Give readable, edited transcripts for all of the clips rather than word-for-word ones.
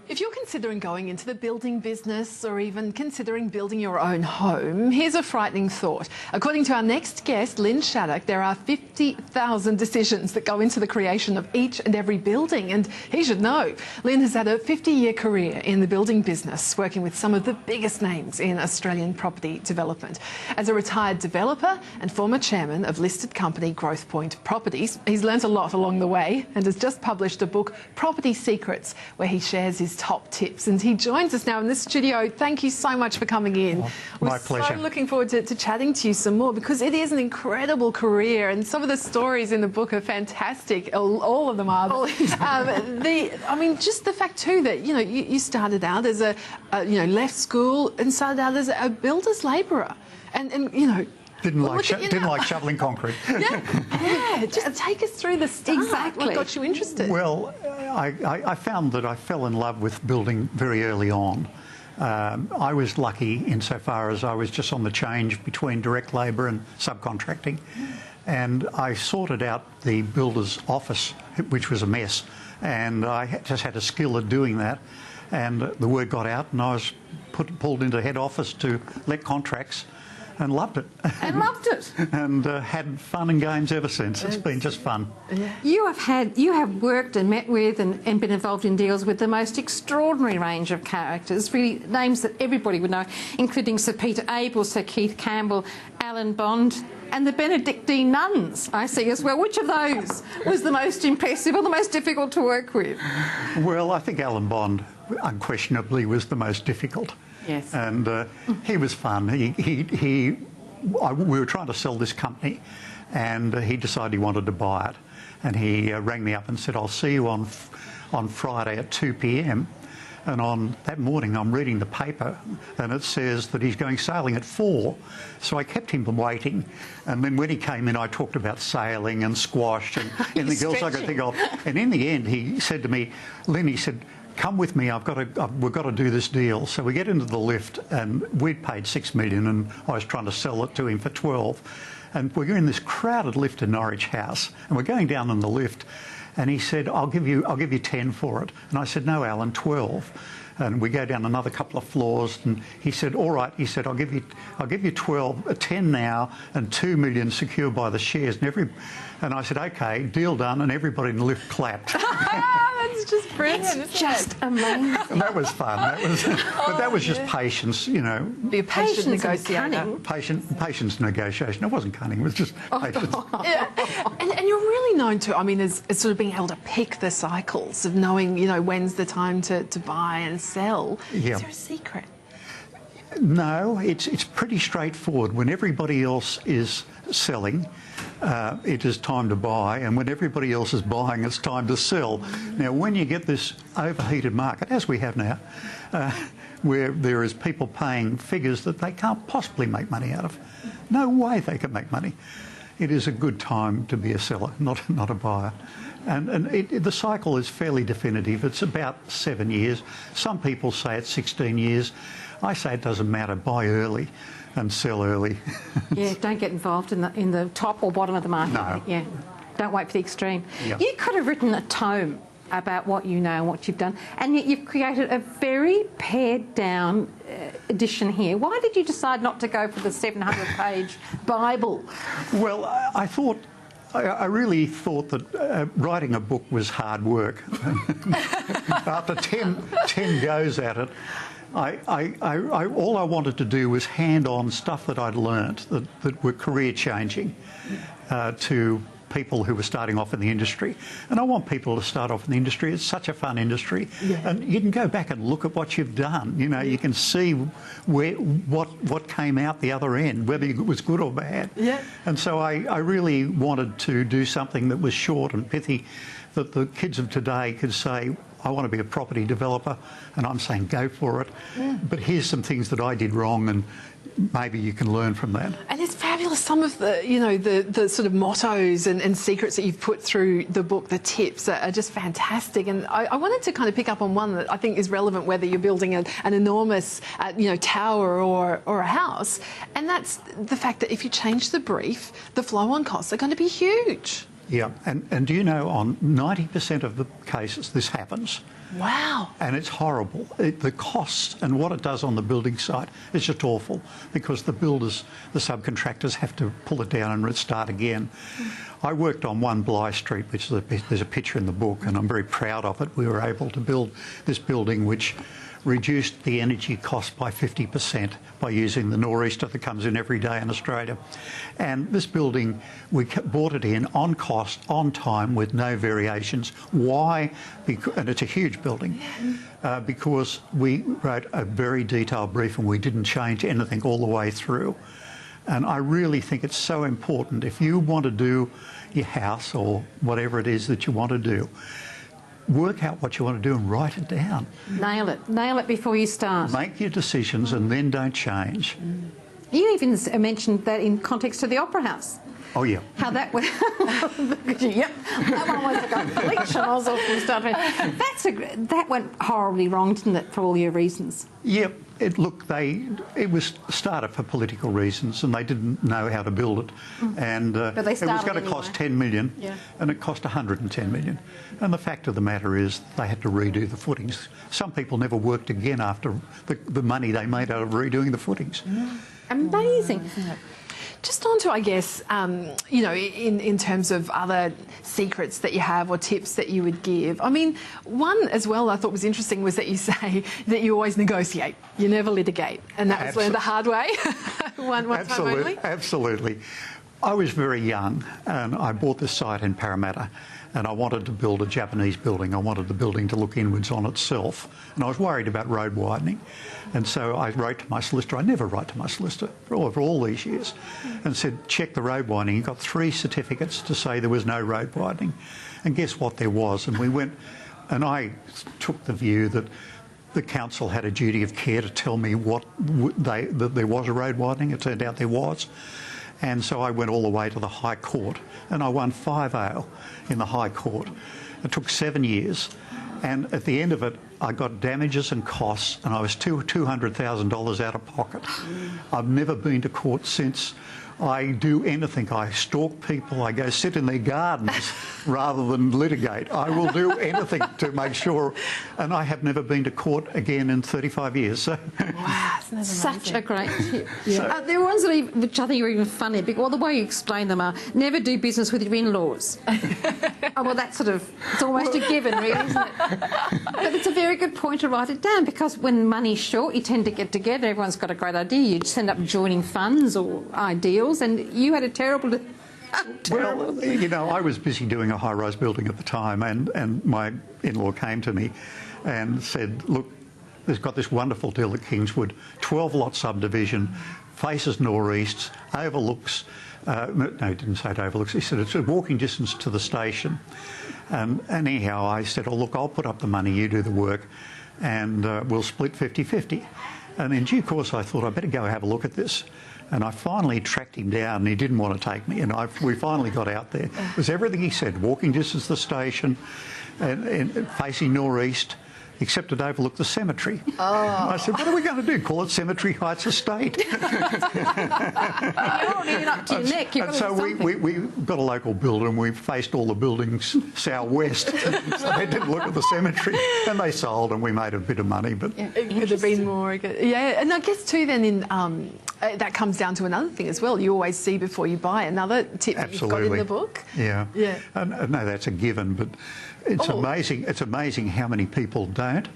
If you're considering going into the building business or even considering building your own home, here's a frightening thought. According to our next guest, Lyn Shaddock, there are 50,000 decisions that go into the creation of each and every building, and he should know. Lyn has had a 50-year career in the building business, working with some of the biggest names in Australian property development. As a retired developer and former chairman of listed company Growthpoint Properties, he's learnt a lot along the way and has just published a book, Property Secrets, where he shares his top tips, and he joins us now in the studio. Thank you so much for coming in. My pleasure. We're so looking forward to chatting to you some more, because it is an incredible career, and some of the stories in the book are fantastic. All of them are. I mean, just the fact too that you started out as left school and started out as a builder's labourer, and Didn't like shoveling concrete. Yeah, just take us through the start. Exactly. What got you interested? Well, I found that I fell in love with building very early on. I was lucky insofar as I was just on the change between direct labour and subcontracting, and I sorted out the builder's office, which was a mess, and I just had a skill at doing that, and the word got out, and I was pulled into head office to let contracts. And loved it. And loved it. And had fun and games ever since. It's been just fun. Yeah. You have worked and met with and been involved in deals with the most extraordinary range of characters, really names that everybody would know, including Sir Peter Abel, Sir Keith Campbell, Alan Bond, and the Benedictine nuns, I see as well. Which of those was the most impressive or the most difficult to work with? Well, I think Alan Bond unquestionably was the most difficult. Yes. And he was fun. We were trying to sell this company, and he decided he wanted to buy it. And he rang me up and said, "I'll see you on Friday at 2 p.m. And on that morning, I'm reading the paper, and it says that he's going sailing at 4. So I kept him waiting. And then when he came in, I talked about sailing and squash and anything else I could think of. And in the end, he said to me, "Lyn," he said, "come with me, we've got to do this deal." So we get into the lift, and we'd paid $6 million, and I was trying to sell it to him for 12. And we're in this crowded lift in Norwich House, and we're going down in the lift, and he said, I'll give you 10 for it. And I said, "No, Alan, 12. And we go down another couple of floors, and he said, "All right," he said, I'll give you 12, 10 now, and $2 million secured by the shares." And I said, "Okay, deal done," and everybody in the lift clapped. That's just brilliant. It's just amazing. And that was fun. But that was just patience, Be a patient negotiator. Patience negotiation. It wasn't cunning. It was just patience. Yeah. And you're really known to, as sort of being able to pick the cycles of knowing, when's the time to buy and sell. Yeah. Is there a secret? No, it's pretty straightforward. When everybody else is selling, it is time to buy, and when everybody else is buying, it's time to sell. Now, when you get this overheated market, as we have now, where there is people paying figures that they can't possibly make money out of, no way they can make money, it is a good time to be a seller, not a buyer. And the cycle is fairly definitive. It's about 7 years. Some people say it's 16 years. I say it doesn't matter. Buy early and sell early. Yeah, don't get involved in the top or bottom of the market. No. Yeah, don't wait for the extreme. Yeah. You could have written a tome about what you know and what you've done, and yet you've created a very pared-down edition here. Why did you decide not to go for the 700-page Bible? Well, I really thought that writing a book was hard work. After 10 goes at it, all I wanted to do was hand on stuff that I'd learnt that were career changing to people who were starting off in the industry. And I want people to start off in the industry. It's such a fun industry. Yeah. And you can go back and look at what you've done. You can see what came out the other end, whether it was good or bad. Yeah. And so I really wanted to do something that was short and pithy, that the kids of today could say, "I want to be a property developer," and I'm saying go for it. Yeah. But here's some things that I did wrong, and maybe you can learn from that. And it's fabulous, some of the sort of mottos and secrets that you've put through the book, the tips are just fantastic. And I wanted to kind of pick up on one that I think is relevant whether you're building an enormous tower or a house, and that's the fact that if you change the brief, the flow-on costs are going to be huge. Yeah, and do you know, on 90% of the cases this happens. Wow. And it's horrible. The costs and what it does on the building site is just awful, because the builders, the subcontractors, have to pull it down and start again. I worked on 1 Bligh Street, which there's a picture in the book, and I'm very proud of it. We were able to build this building which reduced the energy cost by 50% by using the nor'easter that comes in every day in Australia. And this building, we bought it in on cost, on time, with no variations. Why? And it's a huge building. Because we wrote a very detailed brief and we didn't change anything all the way through. And I really think it's so important, if you want to do your house or whatever it is that you want to do, work out what you want to do and write it down. Nail it. Nail it before you start. Make your decisions and then don't change. You even mentioned that in context of the Opera House. Oh, yeah. How that went. Yep, that one was a complete schnozzle from start to finish. That went horribly wrong, didn't it, for all your reasons? Yep. It was started for political reasons, and they didn't know how to build it. And But they it was started going to cost 10 million, and it cost 110 million. And the fact of the matter is they had to redo the footings. Some people never worked again after the money they made out of redoing the footings. Amazing. Just on to, I guess, you know, in terms of other secrets that you have or tips that you would give. I mean, one as well I thought was interesting was that you say that you always negotiate, you never litigate, and that was learned the hard way. one time only. Absolutely. I was very young and I bought this site in Parramatta, and I wanted to build a Japanese building. I wanted the building to look inwards on itself, and I was worried about road widening. And so I wrote to my solicitor. I never write to my solicitor for all these years, and said, check the road widening. You got 3 certificates to say there was no road widening. And guess what, there was. And we went, and I took the view that the council had a duty of care to tell me that there was a road widening. It turned out there was. And so I went all the way to the High Court, and I won 5-0 in the High Court. It took 7 years, and at the end of it, I got damages and costs, and I was $200,000 out of pocket. I've never been to court since. I do anything. I stalk people. I go sit in their gardens rather than litigate. I will do anything to make sure. And I have never been to court again in 35 years. So. Wow, isn't that Such a great tip. Yeah. There are ones that which I think are even funny. Well, the way you explain them are never do business with your in-laws. Oh, well, that's it's almost a given, really, isn't it? But it's a very good point to write it down, because when money's short, you tend to get together. Everyone's got a great idea. You just end up joining funds or ideals, and you had a terrible... Well, you know, I was busy doing a high-rise building at the time, and my in-law came to me and said, look, there's got this wonderful deal at Kingswood, 12-lot subdivision, faces nor'east, overlooks... no, he didn't say it overlooks. He said it's a walking distance to the station. And anyhow, I said, oh, look, I'll put up the money, you do the work, and we'll split 50-50. And in due course, I thought, I better go have a look at this. And I finally tracked him down, and he didn't want to take me. And we finally got out there. It was everything he said, walking distance to the station, and facing nor'east, except it overlooked the cemetery. Oh. I said, what are we going to do? Call it Cemetery Heights Estate? You're already up to your neck. And so we got a local builder, and we faced all the buildings southwest. So they didn't look at the cemetery, and they sold, and we made a bit of money. But it could have been more. Yeah, and I guess too then that comes down to another thing as well. You always see before you buy. Another tip that you've got in the book. Yeah. Yeah. No, that's a given, but it's amazing. It's amazing how many people don't.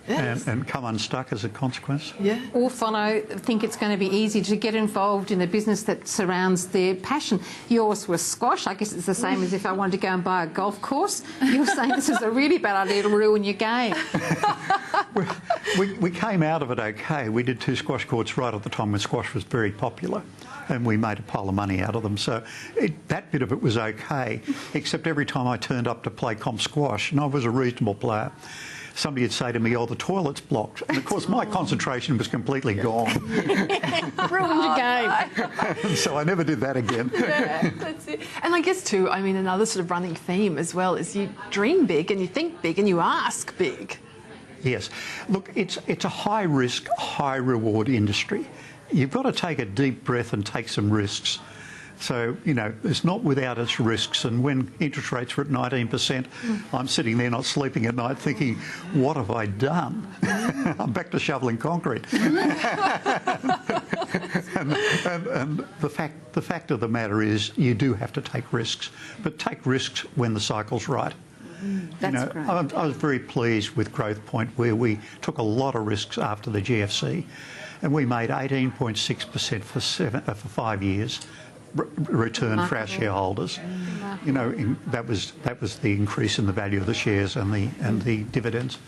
Yes. And come unstuck as a consequence. Yeah. Or think it's going to be easy to get involved in a business that surrounds their passion. Yours was squash. I guess it's the same as if I wanted to go and buy a golf course. You're saying this is a really bad idea to ruin your game. we came out of it okay. We did 2 squash courts right at the time when squash was very popular, and we made a pile of money out of them. So that bit of it was okay, except every time I turned up to play comp squash, and I was a reasonable player, somebody would say to me, oh, the toilet's blocked. And, of course, my concentration was completely gone. Ruined your game. So I never did that again. Yeah, that's it. And I guess, too, I mean, another sort of running theme as well is you dream big and you think big and you ask big. Yes. Look, it's a high-risk, high-reward industry. You've got to take a deep breath and take some risks. So, you know, it's not without its risks. And when interest rates were at 19%, I'm sitting there not sleeping at night thinking, what have I done? I'm back to shoveling concrete. and the fact of the matter is you do have to take risks, but take risks when the cycle's right. That's great. I was very pleased with Growth Point, where we took a lot of risks after the GFC, and we made 18.6% for 5 years return for our shareholders. You know, that was the increase in the value of the shares and the dividends.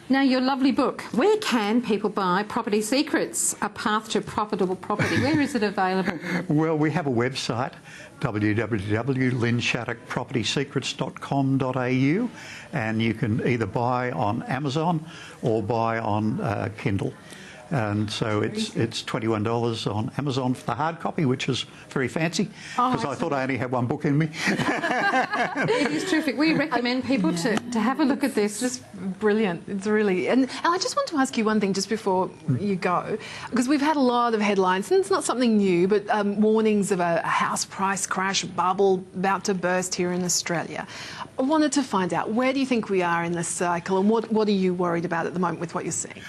Now, your lovely book. Where can people buy Property Secrets, A Path to Profitable Property? Where is it available? Well, we have a website, www.lynshaddockpropertysecrets.com.au, and you can either buy on Amazon or buy on Kindle. And so it's $21 on Amazon for the hard copy, which is very fancy, because I thought I only had one book in me. It is terrific. We recommend people to have a look at this. Just brilliant. It's really... And I just want to ask you one thing just before you go, because we've had a lot of headlines, and it's not something new, but warnings of a house price crash bubble about to burst here in Australia. I wanted to find out, where do you think we are in this cycle, and what are you worried about at the moment with what you're seeing?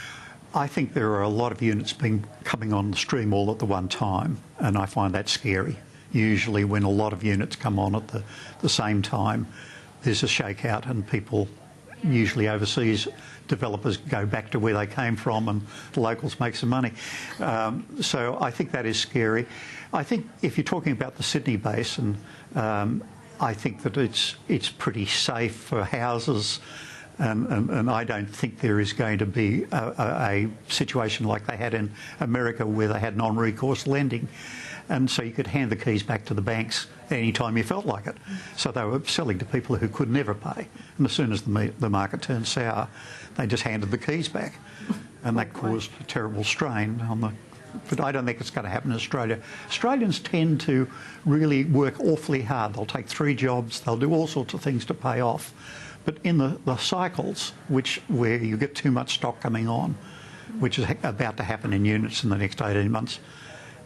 I think there are a lot of units coming on the stream all at the one time, and I find that scary. Usually when a lot of units come on at the same time, there's a shakeout, and people, usually overseas developers, go back to where they came from, and the locals make some money. So I think that is scary. I think if you're talking about the Sydney Basin, I think that it's pretty safe for houses. And I don't think there is going to be a situation like they had in America, where they had non-recourse lending. And so you could hand the keys back to the banks any time you felt like it. So they were selling to people who could never pay. And as soon as the market turned sour, they just handed the keys back. And that caused a terrible strain on the... But I don't think it's going to happen in Australia. Australians tend to really work awfully hard. They'll take 3 jobs, they'll do all sorts of things to pay off. But in the cycles, where you get too much stock coming on, which is about to happen in units in the next 18 months,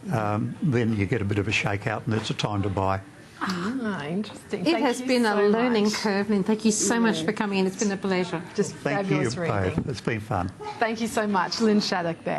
then you get a bit of a shakeout, and it's a time to buy. Interesting. It has been a learning curve, Lyn. Thank you so much for coming in. It's been a pleasure. Just Thank fabulous you reading. both. It's been fun. Thank you so much, Lyn Shaddock there.